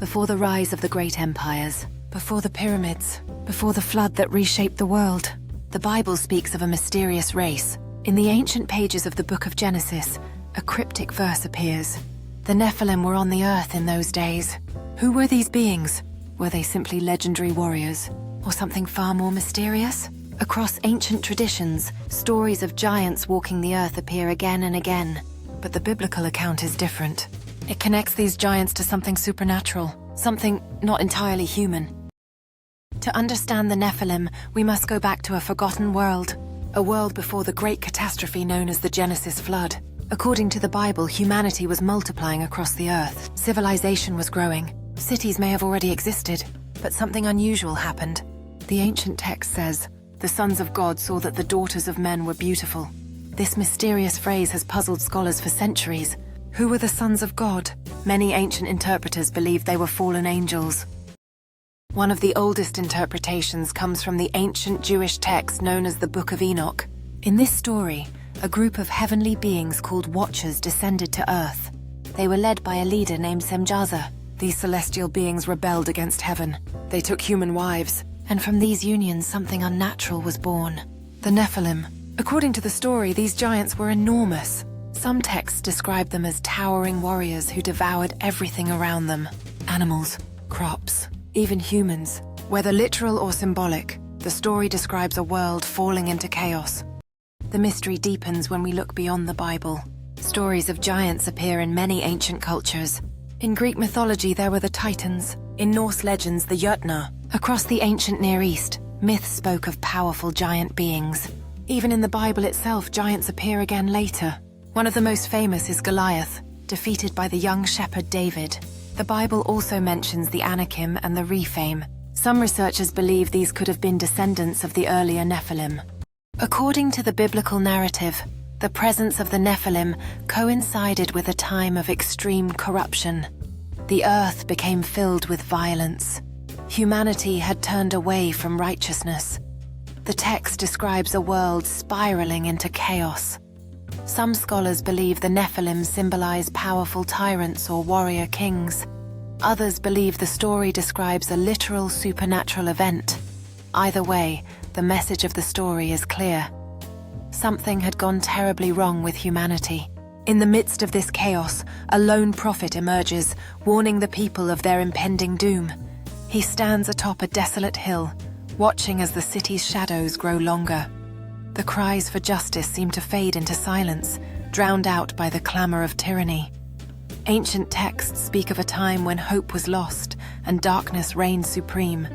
before the rise of the great empires, before the pyramids, before the flood that reshaped the world. The Bible speaks of a mysterious race. In the ancient pages of the Book of Genesis, a cryptic verse appears. The Nephilim were on the earth in those days. Who were these beings? Were they simply legendary warriors, or something far more mysterious? Across ancient traditions, stories of giants walking the earth appear again and again. But the biblical account is different. It connects these giants to something supernatural, something not entirely human. To understand the Nephilim, we must go back to a forgotten world, a world before the great catastrophe known as the Genesis flood. According to the Bible, humanity was multiplying across the earth. Civilization was growing. Cities may have already existed, but something unusual happened. The ancient text says, "The sons of God saw that the daughters of men were beautiful." This mysterious phrase has puzzled scholars for centuries. Who were the sons of God? Many ancient interpreters believed they were fallen angels. One of the oldest interpretations comes from the ancient Jewish text known as the Book of Enoch. In this story, a group of heavenly beings called Watchers descended to earth. They were led by a leader named Semjaza. These celestial beings rebelled against heaven. They took human wives, and from these unions something unnatural was born. The Nephilim. According to the story, these giants were enormous. Some texts describe them as towering warriors who devoured everything around them. Animals, crops, even humans. Whether literal or symbolic, the story describes a world falling into chaos. The mystery deepens when we look beyond the Bible. Stories of giants appear in many ancient cultures. In Greek mythology, there were the Titans. In Norse legends, the Jötnar. Across the ancient Near East, myths spoke of powerful giant beings. Even in the Bible itself, giants appear again later. One of the most famous is Goliath, defeated by the young shepherd David. The Bible also mentions the Anakim and the Rephaim. Some researchers believe these could have been descendants of the earlier Nephilim. According to the biblical narrative, the presence of the Nephilim coincided with a time of extreme corruption. The earth became filled with violence. Humanity had turned away from righteousness. The text describes a world spiraling into chaos. Some scholars believe the Nephilim symbolize powerful tyrants or warrior kings. Others believe the story describes a literal supernatural event. Either way, the message of the story is clear. Something had gone terribly wrong with humanity. In the midst of this chaos, a lone prophet emerges, warning the people of their impending doom. He stands atop a desolate hill, watching as the city's shadows grow longer. The cries for justice seem to fade into silence, drowned out by the clamor of tyranny. Ancient texts speak of a time when hope was lost and darkness reigned supreme,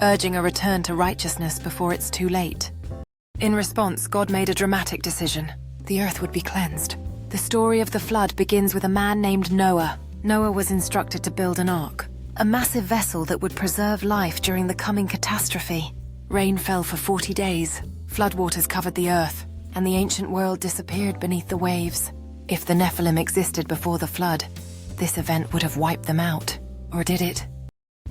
urging a return to righteousness before it's too late. In response, God made a dramatic decision. The earth would be cleansed. The story of the flood begins with a man named Noah. Noah was instructed to build an ark, a massive vessel that would preserve life during the coming catastrophe. Rain fell for 40 days. Floodwaters covered the earth, and the ancient world disappeared beneath the waves. If the Nephilim existed before the flood, this event would have wiped them out. Or did it?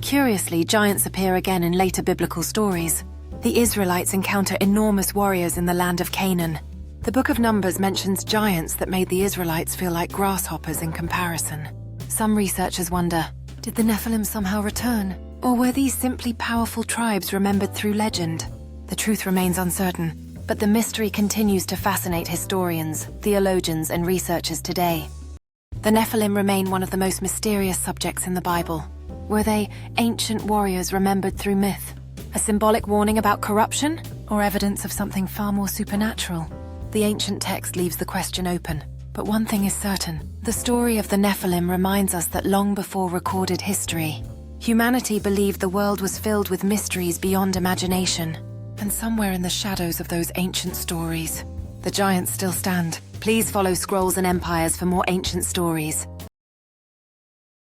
Curiously, giants appear again in later biblical stories. The Israelites encounter enormous warriors in the land of Canaan. The Book of Numbers mentions giants that made the Israelites feel like grasshoppers in comparison. Some researchers wonder, did the Nephilim somehow return? Or were these simply powerful tribes remembered through legend? The truth remains uncertain, but the mystery continues to fascinate historians, theologians, and researchers today. The Nephilim remain one of the most mysterious subjects in the Bible. Were they ancient warriors remembered through myth? A symbolic warning about corruption? Or evidence of something far more supernatural? The ancient text leaves the question open. But one thing is certain. The story of the Nephilim reminds us that long before recorded history, humanity believed the world was filled with mysteries beyond imagination. And somewhere in the shadows of those ancient stories, the giants still stand. Please follow Scrolls and Empires for more ancient stories.